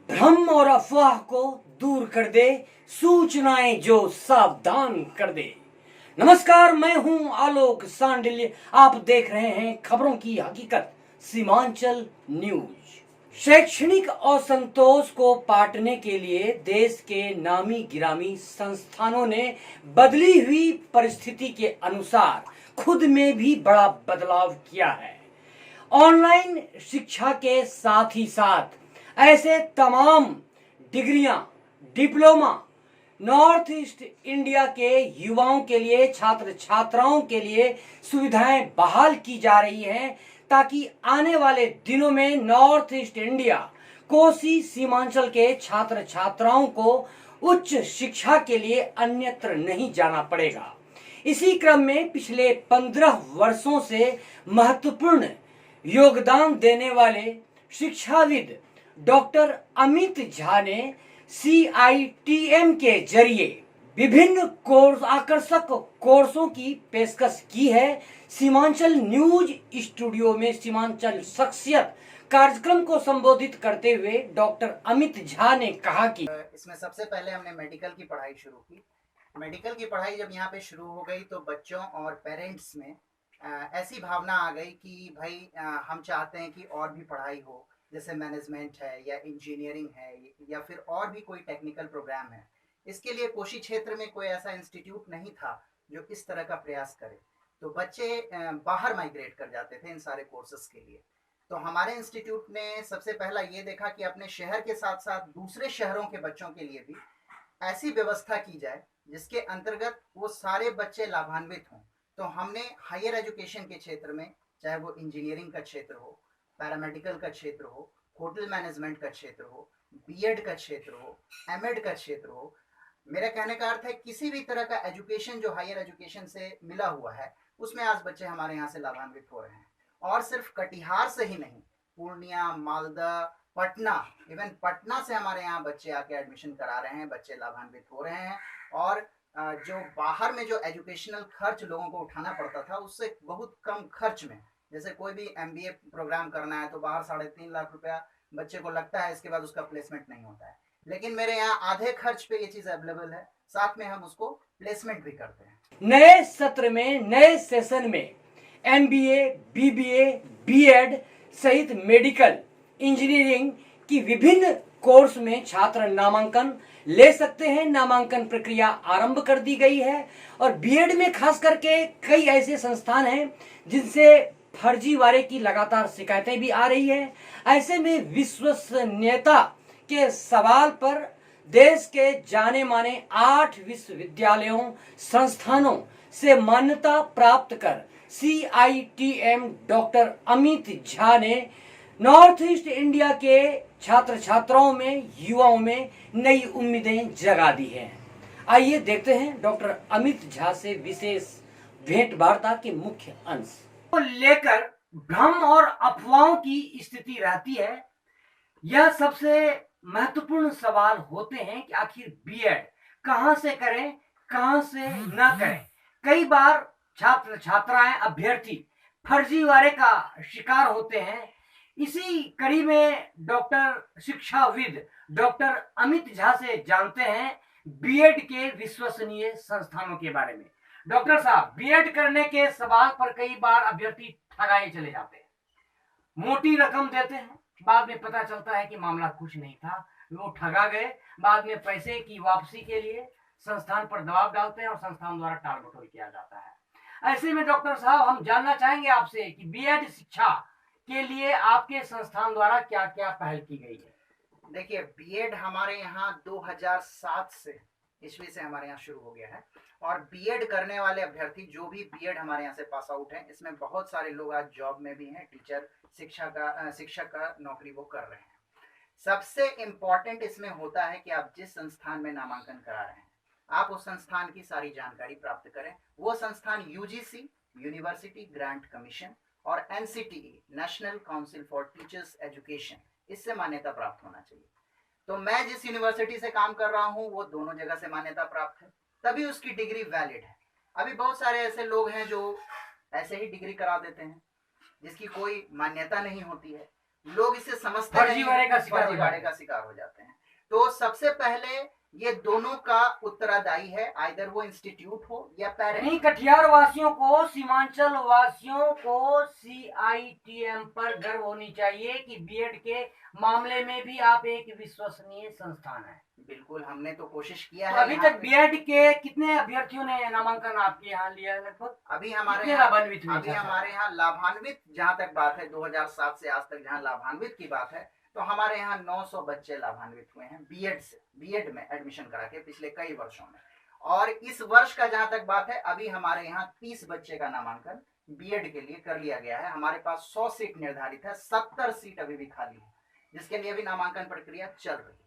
भ्रम और अफवाह को दूर कर दे, सूचनाएं जो सावधान कर दे। नमस्कार, मैं हूं आलोक सांडिल्य। आप देख रहे हैं खबरों की हकीकत, सीमांचल न्यूज। शैक्षणिक असंतोष को पाटने के लिए देश के नामी गिरामी संस्थानों ने बदली हुई परिस्थिति के अनुसार खुद में भी बड़ा बदलाव किया है। ऑनलाइन शिक्षा के साथ ही साथ ऐसे तमाम डिग्रियां, डिप्लोमा नॉर्थ ईस्ट इंडिया के युवाओं के लिए, छात्र छात्राओं के लिए सुविधाएं बहाल की जा रही हैं, ताकि आने वाले दिनों में north east India, Kosi Seemanchal के छात्र छात्राओं को उच्च शिक्षा के लिए अन्यत्र नहीं जाना पड़ेगा। इसी क्रम में पिछले 15 वर्षों से महत्वपूर्ण योगदान देने वाले शिक्षाविद डॉक्टर अमित झा ने CITM के जरिए विभिन्न आकर्षक कोर्सों की पेशकश की है। सीमांचल न्यूज स्टूडियो में सीमांचल शख्सियत कार्यक्रम को संबोधित करते हुए डॉक्टर अमित झा ने कहा कि इसमें सबसे पहले हमने मेडिकल की पढ़ाई शुरू की। मेडिकल की पढ़ाई जब यहाँ पे शुरू हो गई तो बच्चों और पेरेंट्स में ऐसी भावना आ गई कि भाई हम चाहते हैं कि और भी पढ़ाई हो, जैसे मैनेजमेंट है या इंजीनियरिंग है या फिर और भी कोई टेक्निकल प्रोग्राम है। इसके लिए कोशी क्षेत्र में कोई ऐसा इंस्टीट्यूट नहीं था जो इस तरह का प्रयास करे, तो बच्चे बाहर माइग्रेट कर जाते थे इन सारे कोर्सेज के लिए। तो हमारे इंस्टीट्यूट ने सबसे पहला ये देखा कि अपने शहर के साथ साथ दूसरे शहरों के बच्चों के लिए भी ऐसी व्यवस्था की जाए जिसके अंतर्गत वो सारे बच्चे लाभान्वित हों। तो हमने हायर एजुकेशन के क्षेत्र में, चाहे वो इंजीनियरिंग का क्षेत्र हो, पैरामेडिकल का क्षेत्र हो, होटल मैनेजमेंट का क्षेत्र हो, बीएड का क्षेत्र हो, एमएड का क्षेत्र हो, मेरा कहने का अर्थ है किसी भी तरह का एजुकेशन जो हायर एजुकेशन से मिला हुआ है उसमें आज बच्चे हमारे यहाँ से लाभान्वित हो रहे हैं। और सिर्फ कटिहार से ही नहीं, पूर्णिया, मालदा, पटना, इवन पटना से हमारे यहाँ बच्चे आके एडमिशन करा रहे हैं, बच्चे लाभान्वित हो रहे हैं। और जो बाहर में जो एजुकेशनल खर्च लोगों को उठाना पड़ता था उससे बहुत कम खर्च में, जैसे कोई भी MBA प्रोग्राम करना है तो बाहर 3.5 लाख रुपया बच्चे को लगता है, इसके बाद उसका प्लेसमेंट नहीं होता है। लेकिन मेरे यहाँ आधे खर्च पे ये चीज अवेलेबल है, साथ में हम उसको प्लेसमेंट भी करते हैं। नए सत्र में, नए सेशन में MBA, BBA, BEd सहित मेडिकल, इंजीनियरिंग की विभिन्न कोर्स में छात्र नामांकन ले सकते हैं। नामांकन प्रक्रिया आरंभ कर दी गई है और बीएड में खास करके कई ऐसे संस्थान हैं जिनसे फर्जीवाड़े की लगातार शिकायतें भी आ रही है। ऐसे में विश्वसनीयता के सवाल पर देश के जाने माने 8 विश्वविद्यालयों, संस्थानों से मान्यता प्राप्त कर CITM डॉक्टर अमित झा ने नॉर्थ ईस्ट इंडिया के छात्र छात्राओं में, युवाओं में नई उम्मीदें जगा दी हैं। आइए देखते हैं डॉक्टर अमित झा से विशेष भेंट वार्ता के मुख्य अंश को लेकर। भ्रम और अफवाहों की स्थिति रहती है। यह सबसे महत्वपूर्ण सवाल होते हैं कि आखिर बीएड कहां से करें, कहां से न करें। कई बार छात्र छात्राएं, अभ्यर्थी फर्जीवाड़े का शिकार होते हैं। इसी कड़ी में डॉक्टर शिक्षाविद डॉक्टर अमित झा से जानते हैं बीएड के विश्वसनीय संस्थानों के बारे में। डॉक्टर साहब, बीएड करने के सवाल पर कई बार अभ्यर्थी ठगाए चले जाते हैं, मोटी रकम देते हैं, बाद में पता चलता है कि मामला कुछ नहीं था, वो ठगा गए। बाद में पैसे की वापसी के लिए संस्थान पर दबाव डालते हैं और संस्थान द्वारा टाल मटोल किया जाता है। ऐसे में डॉक्टर साहब, हम जानना चाहेंगे आपसे कि बीएड शिक्षा के लिए आपके संस्थान द्वारा क्या क्या पहल की गई है। देखिए, बीएड हमारे यहाँ 2007 से ईस्वी से हमारे यहाँ शुरू हो गया है। और बीएड करने वाले अभ्यर्थी जो भी बीएड हमारे यहाँ से पास आउट हैं, इसमें बहुत सारे लोग आज जॉब में भी हैं, टीचर, शिक्षक का नौकरी वो कर रहे हैं। सबसे इम्पोर्टेंट इसमें होता है कि आप जिस संस्थान में नामांकन करा रहे हैं, आप उस संस्थान की सारी जानकारी प्राप्त करें। वो संस्थान UGC, यूनिवर्सिटी ग्रांट कमीशन, और NCTE, national council for teachers education, इससे मान्यता प्राप्त होना चाहिए। तो मैं जिस यूनिवर्सिटी से काम कर रहा हूँ वो दोनों जगह से मान्यता प्राप्त है, तभी उसकी डिग्री वैलिड है। अभी बहुत सारे ऐसे लोग हैं जो ऐसे ही डिग्री करा देते हैं जिसकी कोई मान्यता नहीं होती है। लोग इसे समझते नहीं, फर्जीवाड़े का शिकार हो फर्जीवाड़े का शिकार हो जाते हैं। तो सबसे पहले ये दोनों का उत्तरदायी है, आइदर वो इंस्टीट्यूट हो या पेरेंट। नहीं, कटिहार वासियों को, सीमांचल वासियों को CITM पर गर्व होनी चाहिए कि बीएड के मामले में भी आप एक विश्वसनीय संस्थान है। बिल्कुल, हमने तो कोशिश किया तो है। अभी तक बीएड के कितने अभ्यर्थियों ने नामांकन आपके यहाँ लिया है लगभग? अभी हमारे कितने यहाँ लाभान्वित हुए? अभी हमारे यहाँ लाभान्वित, जहाँ तक बात है 2007 से आज तक जहाँ लाभान्वित की बात है, तो हमारे यहाँ 900 बच्चे लाभान्वित हुए हैं बीएड से, बीएड में एडमिशन करा के पिछले कई वर्षों में। और इस वर्ष का जहाँ तक बात है, अभी हमारे यहाँ 30 बच्चे का नामांकन बीएड के लिए कर लिया गया है। हमारे पास 100 सीट निर्धारित है, 70 सीट अभी भी खाली है, जिसके लिए भी नामांकन प्रक्रिया चल रही है।